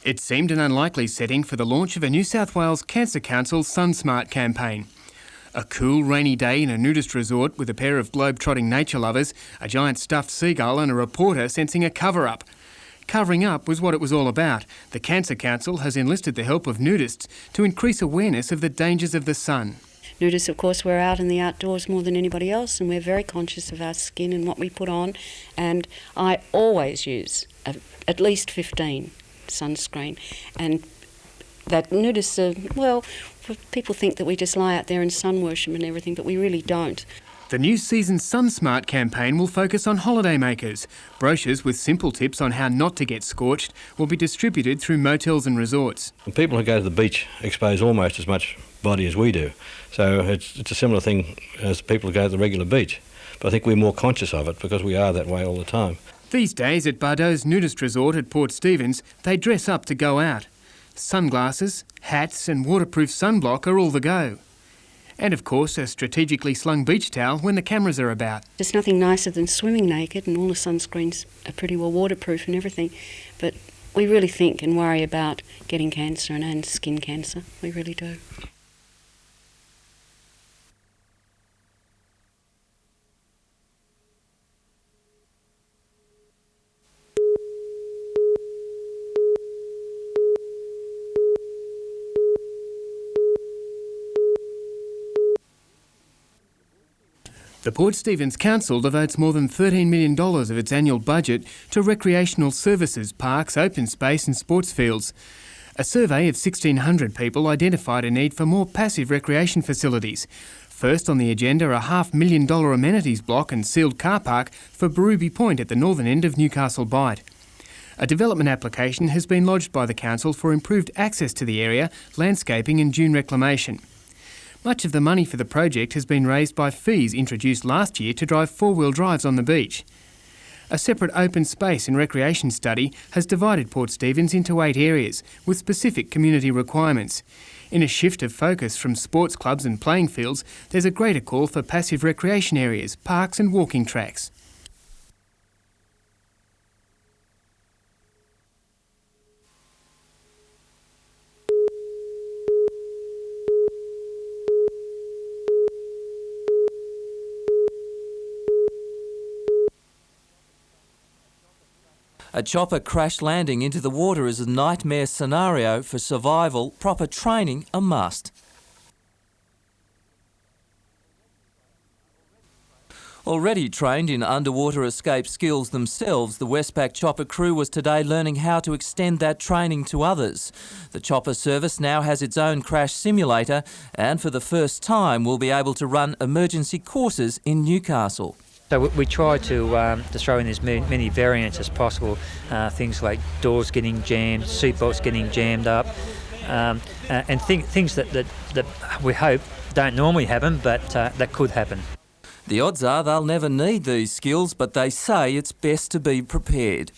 It seemed an unlikely setting for the launch of a New South Wales Cancer Council SunSmart campaign. A cool, rainy day in a nudist resort with a pair of globe-trotting nature lovers, a giant stuffed seagull and a reporter sensing a cover-up. Covering up was what it was all about. The Cancer Council has enlisted the help of nudists to increase awareness of the dangers of the sun. Nudists, of course, we're out in the outdoors more than anybody else, and we're very conscious of our skin and what we put on. And I always use at least 15 sunscreen. And that nudists are, well, people think that we just lie out there and sun worship and everything, but we really don't. The new season's SunSmart campaign will focus on holidaymakers. Brochures with simple tips on how not to get scorched will be distributed through motels and resorts. And people who go to the beach expose almost as much body as we do. So it's a similar thing as people who go to the regular beach. But I think we're more conscious of it because we are that way all the time. These days at Bardot's nudist resort at Port Stephens, they dress up to go out. Sunglasses, hats and waterproof sunblock are all the go. And of course a strategically slung beach towel when the cameras are about. There's nothing nicer than swimming naked, and all the sunscreens are pretty well waterproof and everything, but we really think and worry about getting cancer and skin cancer. We really do. The Port Stephens Council devotes more than $13 million of its annual budget to recreational services, parks, open space and sports fields. A survey of 1,600 people identified a need for more passive recreation facilities. First on the agenda, a $500,000 amenities block and sealed car park for Berrubi Point at the northern end of Newcastle Bight. A development application has been lodged by the council for improved access to the area, landscaping and dune reclamation. Much of the money for the project has been raised by fees introduced last year to drive four-wheel drives on the beach. A separate open space and recreation study has divided Port Stephens into 8 areas with specific community requirements. In a shift of focus from sports clubs and playing fields, there's a greater call for passive recreation areas, parks and walking tracks. A chopper crash landing into the water is a nightmare scenario. For survival, proper training a must. Already trained in underwater escape skills themselves, the Westpac chopper crew was today learning how to extend that training to others. The chopper service now has its own crash simulator and for the first time will be able to run emergency courses in Newcastle. So we try to throw in as many variants as possible, things like doors getting jammed, seatbelts getting jammed up, and things that we hope don't normally happen, but that could happen. The odds are they'll never need these skills, but they say it's best to be prepared.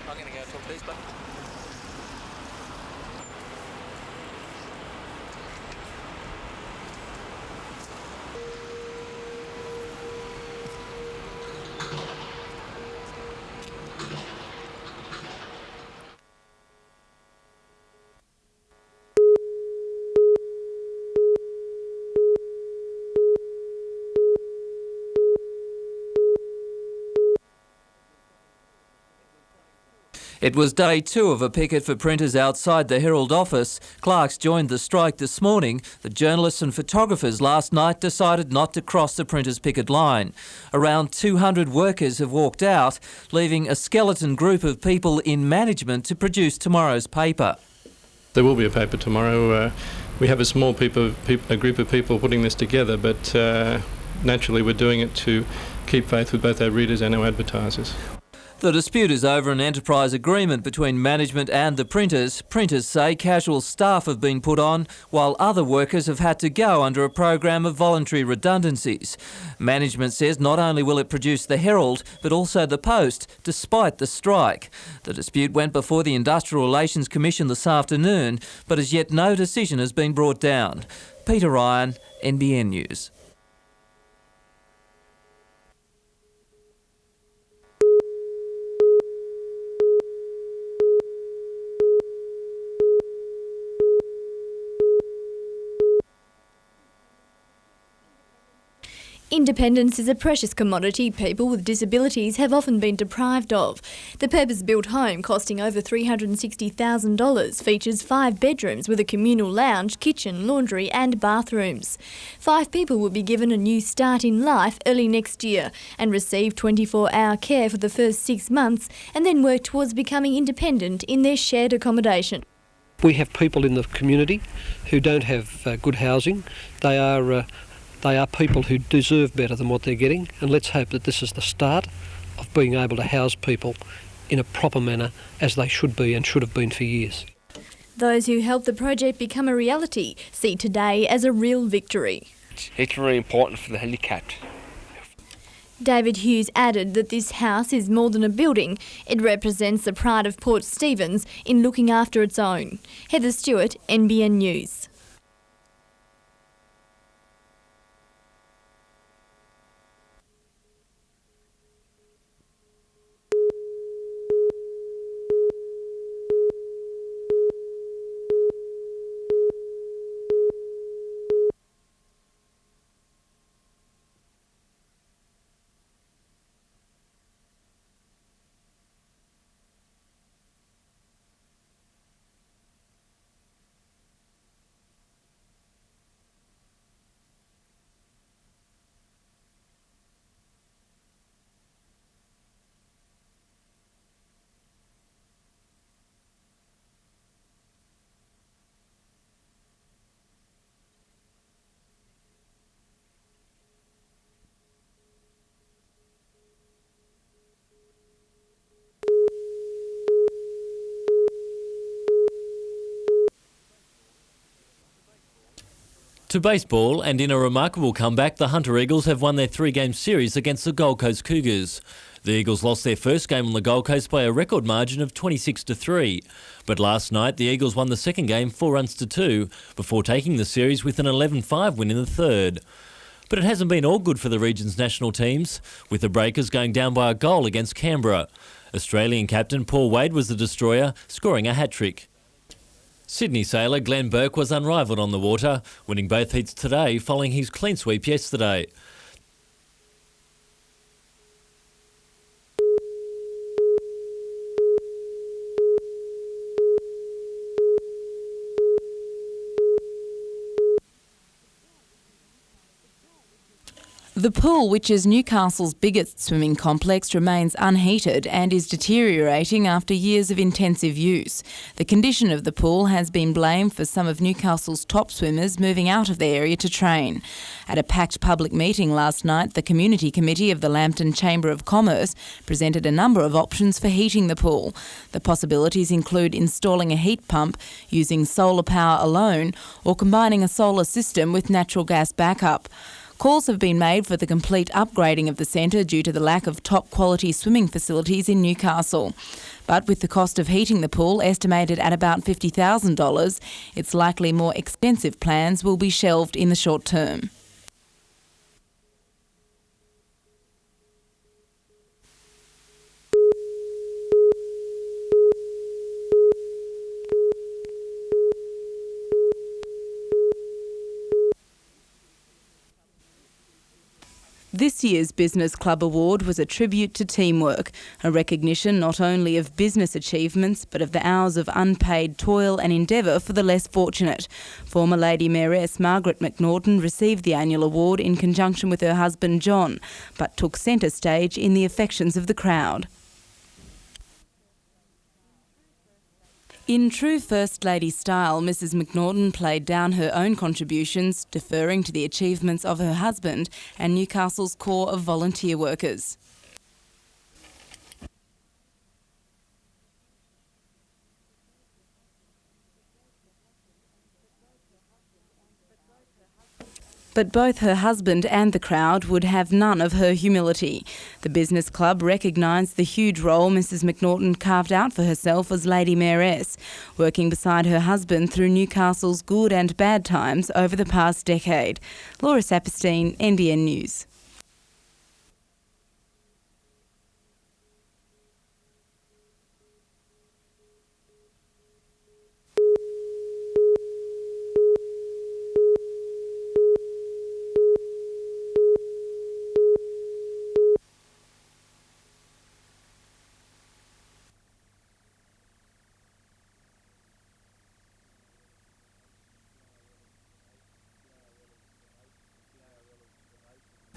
I'm going to go talk to these buttons. It was day 2 of a picket for printers outside the Herald office. Clerks joined the strike this morning. The journalists and photographers last night decided not to cross the printers' picket line. Around 200 workers have walked out, leaving a skeleton group of people in management to produce tomorrow's paper. There will be a paper tomorrow. We have a small group of people putting this together, but naturally we're doing it to keep faith with both our readers and our advertisers. The dispute is over an enterprise agreement between management and the printers. Printers say casual staff have been put on, while other workers have had to go under a program of voluntary redundancies. Management says not only will it produce the Herald, but also the Post, despite the strike. The dispute went before the Industrial Relations Commission this afternoon, but as yet no decision has been brought down. Peter Ryan, NBN News. Independence is a precious commodity people with disabilities have often been deprived of. The purpose-built home, costing over $360,000, features 5 bedrooms with a communal lounge, kitchen, laundry and bathrooms. 5 people will be given a new start in life early next year and receive 24-hour care for the first 6 months and then work towards becoming independent in their shared accommodation. We have people in the community who don't have good housing. They are people who deserve better than what they're getting, and let's hope that this is the start of being able to house people in a proper manner as they should be and should have been for years. Those who helped the project become a reality see today as a real victory. It's really important for the handicapped. David Hughes added that this house is more than a building. It represents the pride of Port Stephens in looking after its own. Heather Stewart, NBN News. To baseball, and in a remarkable comeback, the Hunter Eagles have won their 3-game series against the Gold Coast Cougars. The Eagles lost their first game on the Gold Coast by a record margin of 26-3. But last night, the Eagles won the second game 4-2 before taking the series with an 11-5 win in the third. But it hasn't been all good for the region's national teams, with the Breakers going down by a goal against Canberra. Australian captain Paul Wade was the destroyer, scoring a hat-trick. Sydney sailor Glenn Burke was unrivalled on the water, winning both heats today following his clean sweep yesterday. The pool, which is Newcastle's biggest swimming complex, remains unheated and is deteriorating after years of intensive use. The condition of the pool has been blamed for some of Newcastle's top swimmers moving out of the area to train. At a packed public meeting last night, the Community Committee of the Lambton Chamber of Commerce presented a number of options for heating the pool. The possibilities include installing a heat pump, using solar power alone, or combining a solar system with natural gas backup. Calls have been made for the complete upgrading of the centre due to the lack of top-quality swimming facilities in Newcastle. But with the cost of heating the pool estimated at about $50,000, it's likely more expensive plans will be shelved in the short term. This year's Business Club Award was a tribute to teamwork, a recognition not only of business achievements but of the hours of unpaid toil and endeavour for the less fortunate. Former Lady Mayoress Margaret McNaughton received the annual award in conjunction with her husband John, but took centre stage in the affections of the crowd. In true First Lady style, Mrs McNaughton played down her own contributions, deferring to the achievements of her husband and Newcastle's core of volunteer workers. But both her husband and the crowd would have none of her humility. The business club recognised the huge role Mrs McNaughton carved out for herself as Lady Mayoress, working beside her husband through Newcastle's good and bad times over the past decade. Laura Saperstein, NBN News.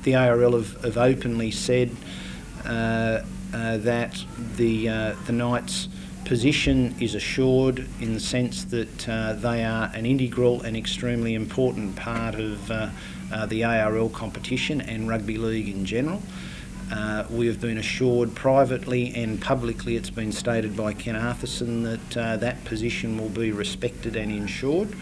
The ARL have openly said that the Knights' position is assured in the sense that they are an integral and extremely important part of the ARL competition and rugby league in general. We have been assured privately and publicly, it's been stated by Ken Arthurson, that that position will be respected and ensured.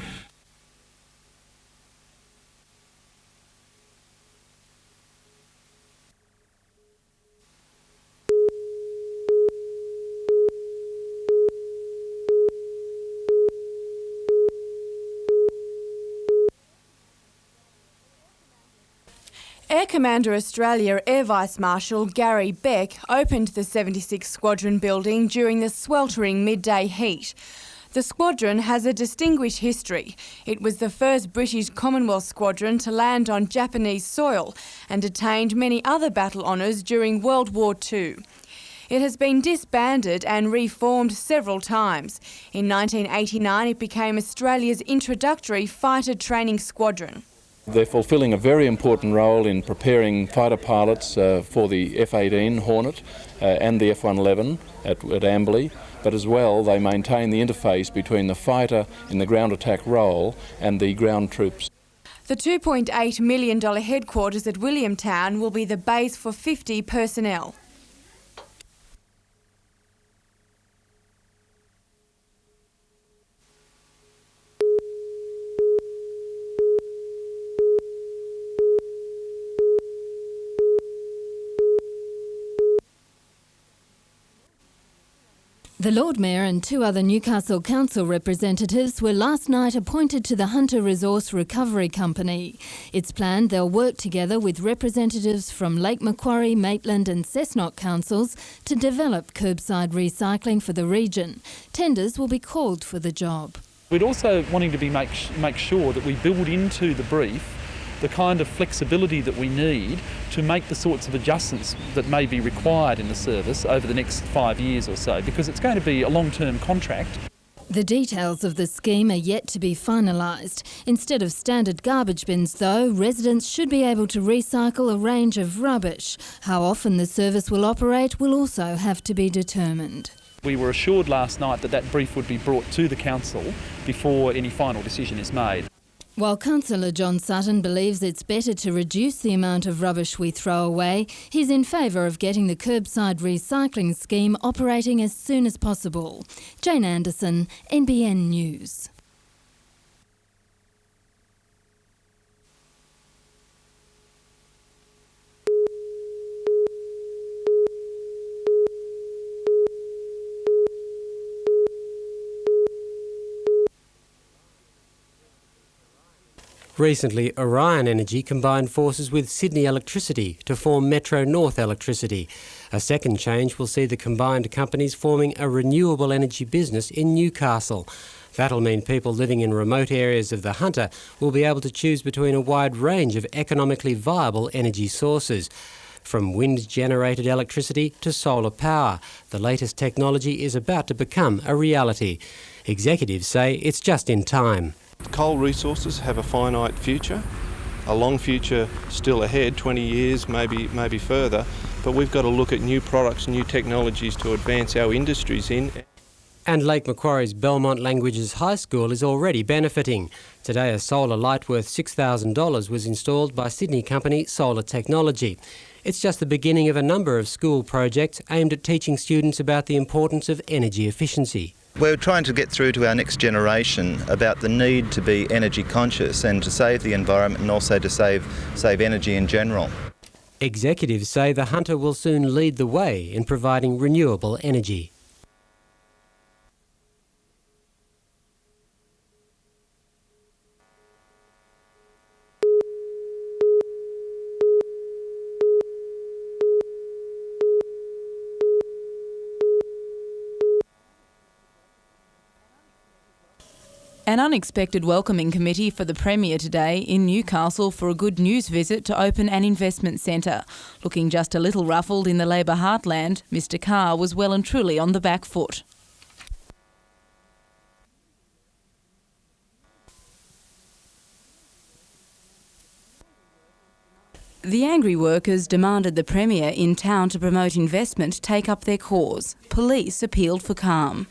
Air Commander Australia Air Vice Marshal Gary Beck opened the 76 Squadron building during the sweltering midday heat. The squadron has a distinguished history. It was the first British Commonwealth squadron to land on Japanese soil and attained many other battle honours during World War II. It has been disbanded and reformed several times. In 1989 it became Australia's introductory fighter training squadron. They're fulfilling a very important role in preparing fighter pilots for the F-18 Hornet and the F-111 at Amberley, but as well they maintain the interface between the fighter in the ground attack role and the ground troops. The $2.8 million headquarters at Williamtown will be the base for 50 personnel. The Lord Mayor and two other Newcastle Council representatives were last night appointed to the Hunter Resource Recovery Company. It's planned they'll work together with representatives from Lake Macquarie, Maitland and Cessnock councils to develop curbside recycling for the region. Tenders will be called for the job. We're also wanting to make sure that we build into the brief the kind of flexibility that we need to make the sorts of adjustments that may be required in the service over the next 5 years or so, because it's going to be a long-term contract. The details of the scheme are yet to be finalised. Instead of standard garbage bins, though, residents should be able to recycle a range of rubbish. How often the service will operate will also have to be determined. We were assured last night that that brief would be brought to the council before any final decision is made. While Councillor John Sutton believes it's better to reduce the amount of rubbish we throw away, he's in favour of getting the curbside recycling scheme operating as soon as possible. Jane Anderson, NBN News. Recently, Orion Energy combined forces with Sydney Electricity to form Metro North Electricity. A second change will see the combined companies forming a renewable energy business in Newcastle. That'll mean people living in remote areas of the Hunter will be able to choose between a wide range of economically viable energy sources. From wind-generated electricity to solar power, the latest technology is about to become a reality. Executives say it's just in time. Coal resources have a finite future, a long future still ahead, 20 years, maybe further, but we've got to look at new products, new technologies to advance our industries in. And Lake Macquarie's Belmont Languages High School is already benefiting. Today a solar light worth $6,000 was installed by Sydney company Solar Technology. It's just the beginning of a number of school projects aimed at teaching students about the importance of energy efficiency. We're trying to get through to our next generation about the need to be energy conscious and to save the environment and also to save energy in general. Executives say the Hunter will soon lead the way in providing renewable energy. An unexpected welcoming committee for the Premier today in Newcastle for a good news visit to open an investment centre. Looking just a little ruffled in the Labor heartland, Mr Carr was well and truly on the back foot. The angry workers demanded the Premier in town to promote investment take up their cause. Police appealed for calm.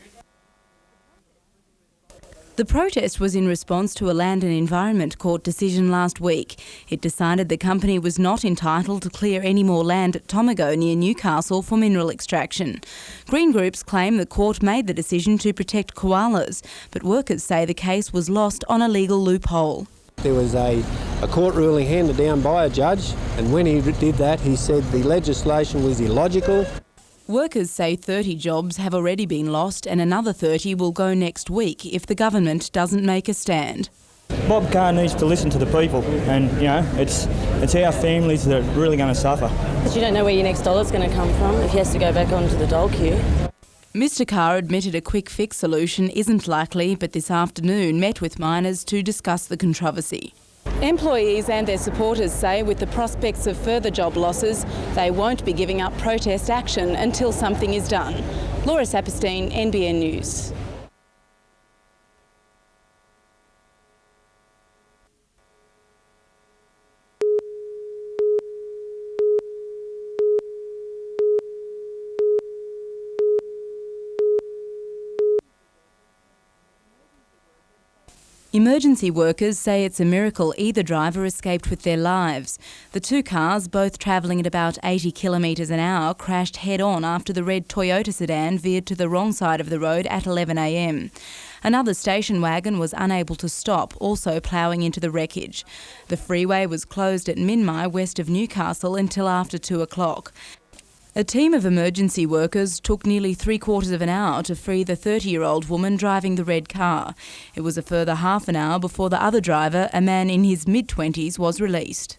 The protest was in response to a Land and Environment Court decision last week. It decided the company was not entitled to clear any more land at Tomago near Newcastle for mineral extraction. Green groups claim the court made the decision to protect koalas, but workers say the case was lost on a legal loophole. There was a court ruling handed down by a judge, and when he did that, he said the legislation was illogical. Workers say 30 jobs have already been lost and another 30 will go next week if the government doesn't make a stand. Bob Carr needs to listen to the people, and it's our families that are really going to suffer. You don't know where your next dollar's going to come from if he has to go back onto the dole queue. Mr Carr admitted a quick fix solution isn't likely, but this afternoon met with miners to discuss the controversy. Employees and their supporters say with the prospects of further job losses, they won't be giving up protest action until something is done. Laura Saperstein, NBN News. Emergency workers say it's a miracle either driver escaped with their lives. The two cars, both travelling at about 80 kilometres an hour, crashed head-on after the red Toyota sedan veered to the wrong side of the road at 11 a.m. Another station wagon was unable to stop, also ploughing into the wreckage. The freeway was closed at Minmi, west of Newcastle, until after 2 o'clock. A team of emergency workers took nearly 3/4 of an hour to free the 30-year-old woman driving the red car. It was a further half an hour before the other driver, a man in his mid-20s, was released.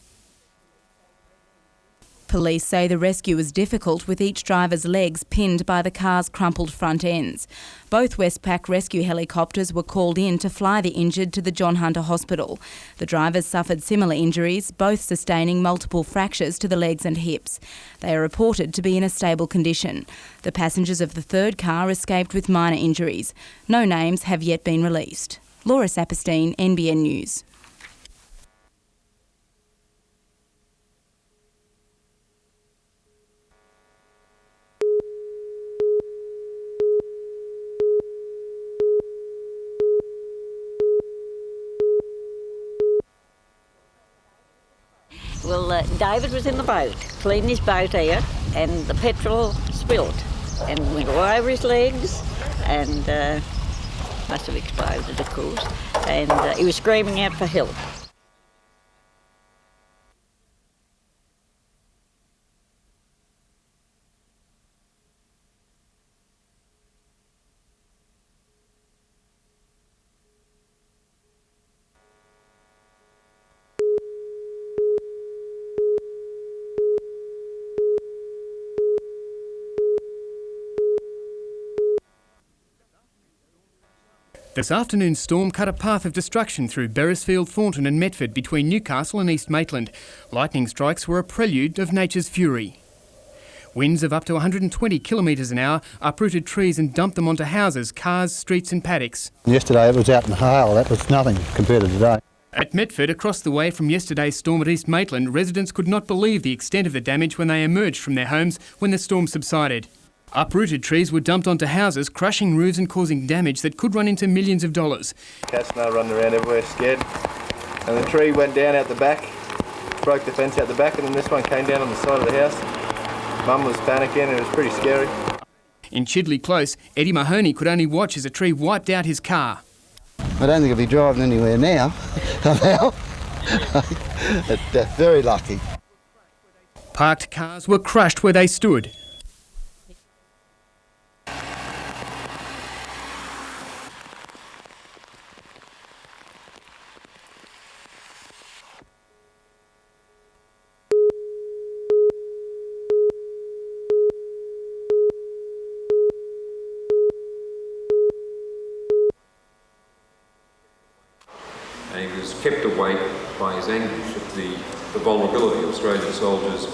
Police say the rescue was difficult, with each driver's legs pinned by the car's crumpled front ends. Both Westpac rescue helicopters were called in to fly the injured to the John Hunter Hospital. The drivers suffered similar injuries, both sustaining multiple fractures to the legs and hips. They are reported to be in a stable condition. The passengers of the third car escaped with minor injuries. No names have yet been released. Laura Saperstein, NBN News. Well, David was in the boat, cleaning his boat out, and the petrol spilled and went all over his legs and must have exploded, of course, and he was screaming out for help. This afternoon's storm cut a path of destruction through Beresfield, Thornton and Metford between Newcastle and East Maitland. Lightning strikes were a prelude of nature's fury. Winds of up to 120 kilometres an hour uprooted trees and dumped them onto houses, cars, streets and paddocks. Yesterday it was out in hail. That was nothing compared to today. At Metford, across the way from yesterday's storm at East Maitland, residents could not believe the extent of the damage when they emerged from their homes when the storm subsided. Uprooted trees were dumped onto houses, crushing roofs and causing damage that could run into millions of dollars. Cats now running around everywhere scared. And the tree went down out the back, broke the fence out the back, and then this one came down on the side of the house. Mum was panicking, it was pretty scary. In Chidley Close, Eddie Mahoney could only watch as a tree wiped out his car. I don't think I'll be driving anywhere now. Very lucky. Parked cars were crushed where they stood. And he was kept awake by his anguish at the vulnerability of Australian soldiers.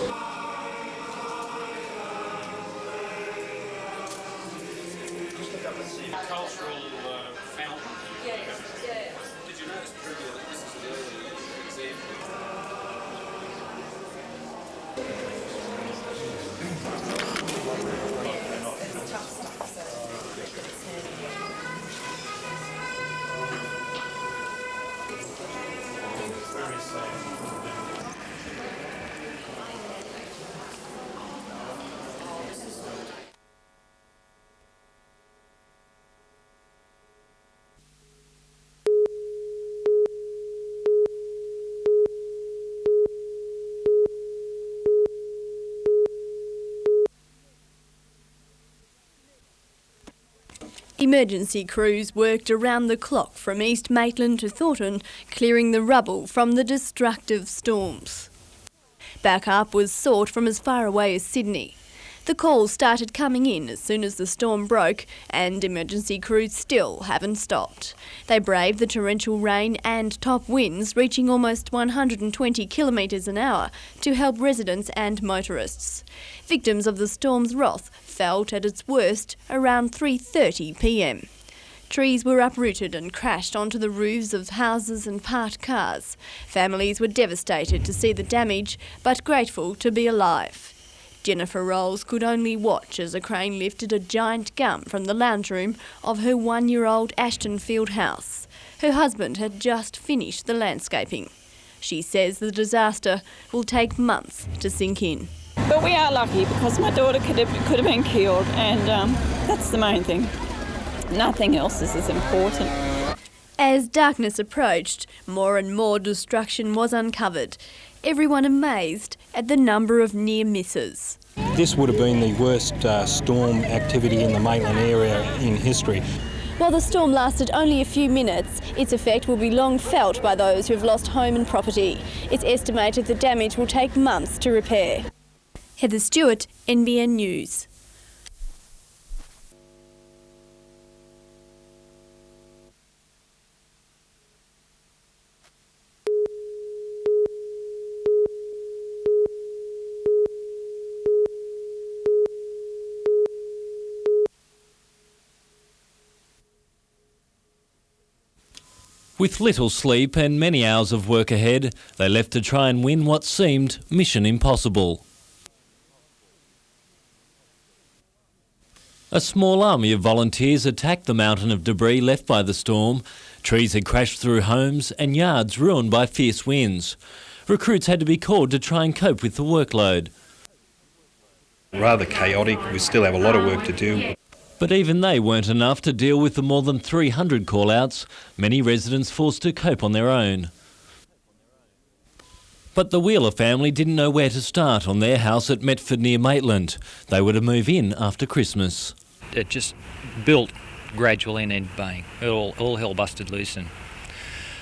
Emergency crews worked around the clock from East Maitland to Thornton, clearing the rubble from the destructive storms. Backup was sought from as far away as Sydney. The calls started coming in as soon as the storm broke, and emergency crews still haven't stopped. They braved the torrential rain and top winds, reaching almost 120 kilometres an hour, to help residents and motorists. Victims of the storm's wrath felt at its worst around 3:30 p.m. Trees were uprooted and crashed onto the roofs of houses and parked cars. Families were devastated to see the damage, but grateful to be alive. Jennifer Rolls could only watch as a crane lifted a giant gum from the lounge room of her 1-year-old Ashtonfield house. Her husband had just finished the landscaping. She says the disaster will take months to sink in. But we are lucky because my daughter could have been killed, and that's the main thing. Nothing else is as important. As darkness approached, more and more destruction was uncovered. Everyone amazed at the number of near misses. This would have been the worst storm activity in the Maitland area in history. While the storm lasted only a few minutes, its effect will be long felt by those who have lost home and property. It's estimated the damage will take months to repair. Heather Stewart, NBN News. With little sleep and many hours of work ahead, they left to try and win what seemed mission impossible. A small army of volunteers attacked the mountain of debris left by the storm. Trees had crashed through homes and yards ruined by fierce winds. Recruits had to be called to try and cope with the workload. Rather chaotic, we still have a lot of work to do. But even they weren't enough to deal with the more than 300 call-outs, many residents forced to cope on their own. But the Wheeler family didn't know where to start on their house at Metford near Maitland. They were to move in after Christmas. It just built gradually and then bang, all hell busted loose, and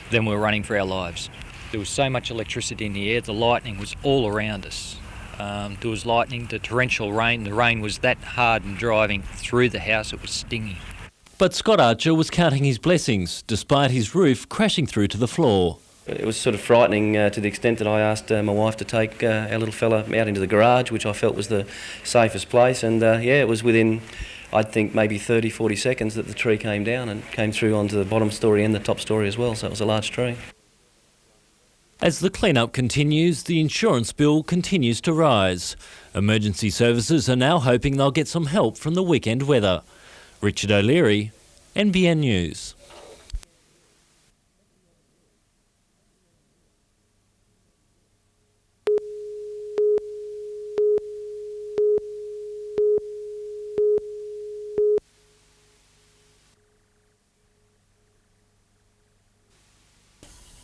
then we were running for our lives. There was so much electricity in the air, the lightning was all around us. There was lightning, the torrential rain. The rain was that hard and driving through the house, it was stinging. But Scott Archer was counting his blessings, despite his roof crashing through to the floor. It was sort of frightening to the extent that I asked my wife to take our little fella out into the garage, which I felt was the safest place. And it was within, I'd think, maybe 30, 40 seconds that the tree came down and came through onto the bottom story and the top story as well. So it was a large tree. As the clean-up continues, the insurance bill continues to rise. Emergency services are now hoping they'll get some help from the weekend weather. Richard O'Leary, NBN News.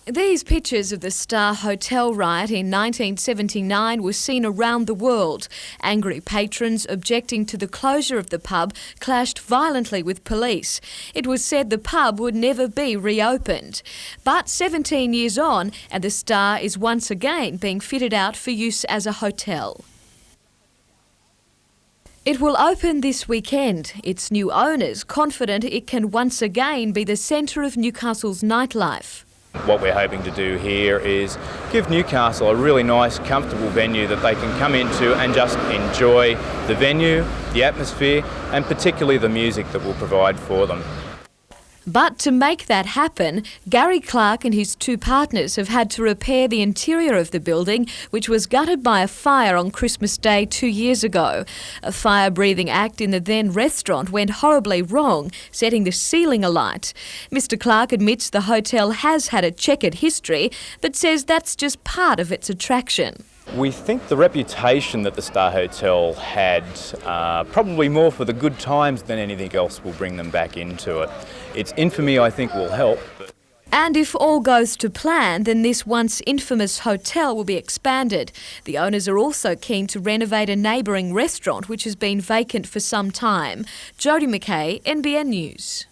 These pictures of the Star Hotel riot in 1979 were seen around the world. Angry patrons objecting to the closure of the pub clashed violently with police. It was said the pub would never be reopened. But 17 years on, and the Star is once again being fitted out for use as a hotel. It will open this weekend, its new owners confident it can once again be the centre of Newcastle's nightlife. What we're hoping to do here is give Newcastle a really nice, comfortable venue that they can come into and just enjoy the venue, the atmosphere, and particularly the music that we'll provide for them. But to make that happen, Gary Clark and his two partners have had to repair the interior of the building, which was gutted by a fire on Christmas Day 2 years ago. A fire-breathing act in the then restaurant went horribly wrong, setting the ceiling alight. Mr. Clark admits the hotel has had a checkered history, but says that's just part of its attraction. We think the reputation that the Star Hotel had, probably more for the good times than anything else, will bring them back into it. Its infamy, I think, will help. And if all goes to plan, then this once infamous hotel will be expanded. The owners are also keen to renovate a neighbouring restaurant which has been vacant for some time. Jodie McKay, NBN News.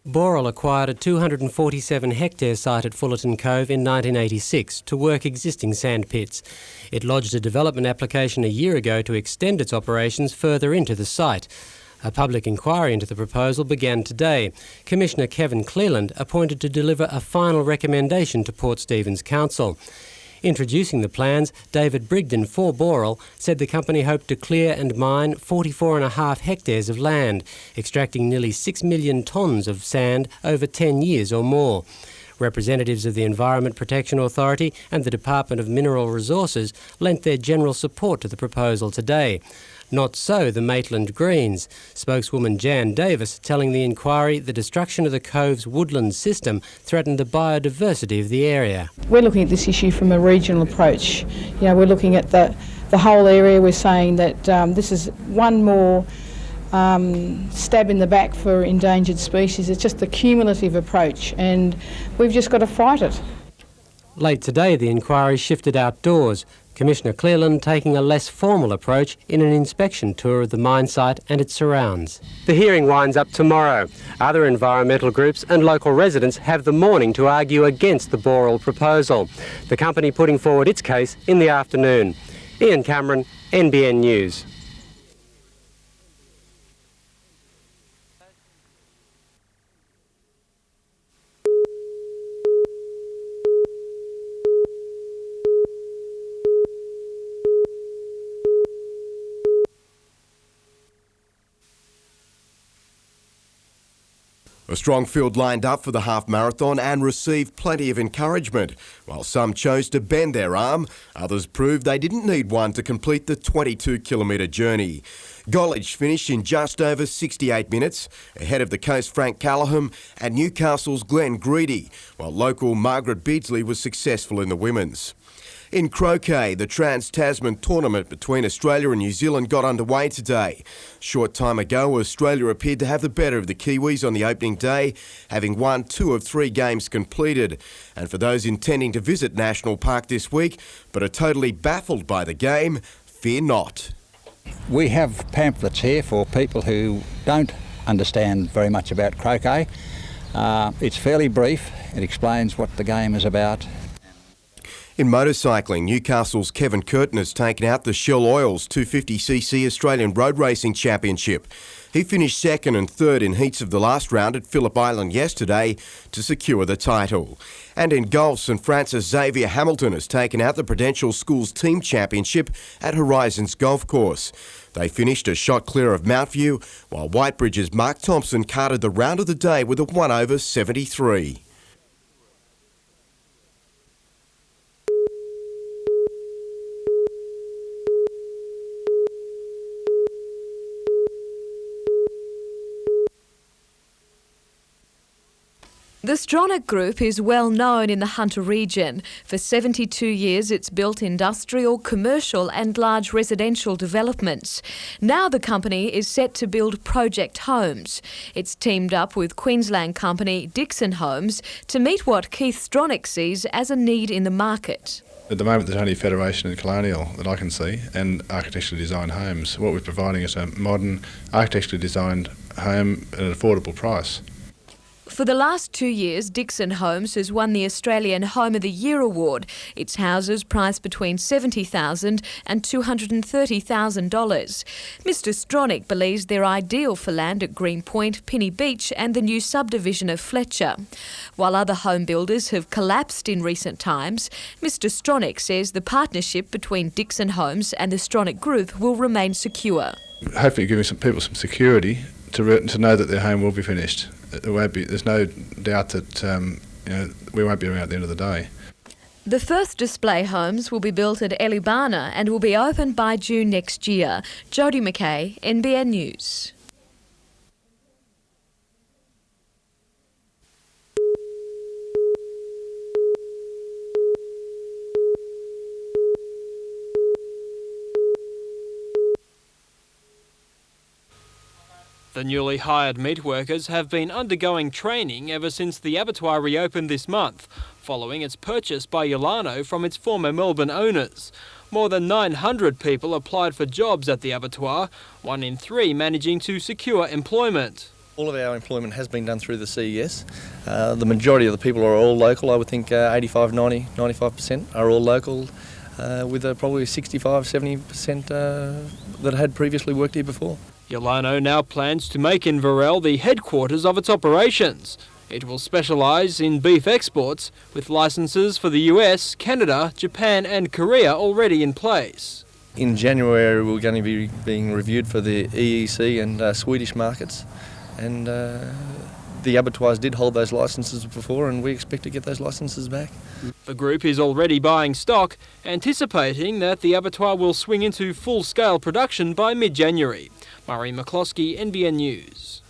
Boral acquired a 247-hectare site at Fullerton Cove in 1986 to work existing sand pits. It lodged a development application a year ago to extend its operations further into the site. A public inquiry into the proposal began today. Commissioner Kevin Cleland appointed to deliver a final recommendation to Port Stephens Council. Introducing the plans, David Brigden for Boral said the company hoped to clear and mine 44.5 hectares of land, extracting nearly 6 million tonnes of sand over 10 years or more. Representatives of the Environment Protection Authority and the Department of Mineral Resources lent their general support to the proposal today. Not so the Maitland Greens. Spokeswoman Jan Davis telling the inquiry the destruction of the Cove's woodland system threatened the biodiversity of the area. We're looking at this issue from a regional approach. You know, we're looking at the whole area. We're saying that this is one more stab in the back for endangered species. It's just a cumulative approach and we've just got to fight it. Late today, the inquiry shifted outdoors. Commissioner Cleland taking a less formal approach in an inspection tour of the mine site and its surrounds. The hearing winds up tomorrow. Other environmental groups and local residents have the morning to argue against the Boral proposal. The company putting forward its case in the afternoon. Ian Cameron, NBN News. A strong field lined up for the half marathon and received plenty of encouragement. While some chose to bend their arm, others proved they didn't need one to complete the 22-kilometre journey. Golich finished in just over 68 minutes, ahead of the Coast Frank Callaghan and Newcastle's Glenn Greedy, while local Margaret Beardsley was successful in the women's. In croquet, the Trans-Tasman tournament between Australia and New Zealand got underway today. Short time ago, Australia appeared to have the better of the Kiwis on the opening day, having won 2 of 3 games completed. And for those intending to visit National Park this week, but are totally baffled by the game, fear not. We have pamphlets here for people who don't understand very much about croquet. It's fairly brief. It explains what the game is about. In motorcycling, Newcastle's Kevin Curtin has taken out the Shell Oils 250cc Australian Road Racing Championship. He finished second and third in heats of the last round at Phillip Island yesterday to secure the title. And in golf, St Francis Xavier Hamilton has taken out the Prudential Schools Team Championship at Horizons Golf Course. They finished a shot clear of Mount View, while Whitebridge's Mark Thompson carded the round of the day with a 1 over 73. The Stronach Group is well known in the Hunter region. For 72 years it's built industrial, commercial and large residential developments. Now the company is set to build project homes. It's teamed up with Queensland company Dixon Homes to meet what Keith Stronach sees as a need in the market. At the moment there's only Federation and Colonial that I can see, and architecturally designed homes. What we're providing is a modern, architecturally designed home at an affordable price. For the last 2 years, Dixon Homes has won the Australian Home of the Year award. Its houses priced between $70,000 and $230,000. Mr Stronach believes they're ideal for land at Greenpoint, Pinny Beach and the new subdivision of Fletcher. While other home builders have collapsed in recent times, Mr Stronach says the partnership between Dixon Homes and the Stronach Group will remain secure. Hopefully giving some people some security to know that their home will be finished. There's no doubt that we won't be around at the end of the day. The first display homes will be built at Elibana and will be opened by June next year. Jodie McKay, NBN News. The newly hired meat workers have been undergoing training ever since the abattoir reopened this month, following its purchase by Yolano from its former Melbourne owners. More than 900 people applied for jobs at the abattoir, 1 in 3 managing to secure employment. All of our employment has been done through the CES. The majority of the people are all local. I would think 85, 90, 95% are all local, with probably 65, 70% that had previously worked here before. Yolano now plans to make Inverell the headquarters of its operations. It will specialise in beef exports, with licences for the US, Canada, Japan and Korea already in place. In January we're going to be being reviewed for the EEC and Swedish markets, and the abattoirs did hold those licences before and we expect to get those licences back. The group is already buying stock, anticipating that the abattoir will swing into full-scale production by mid-January. Murray McCloskey, NBN News.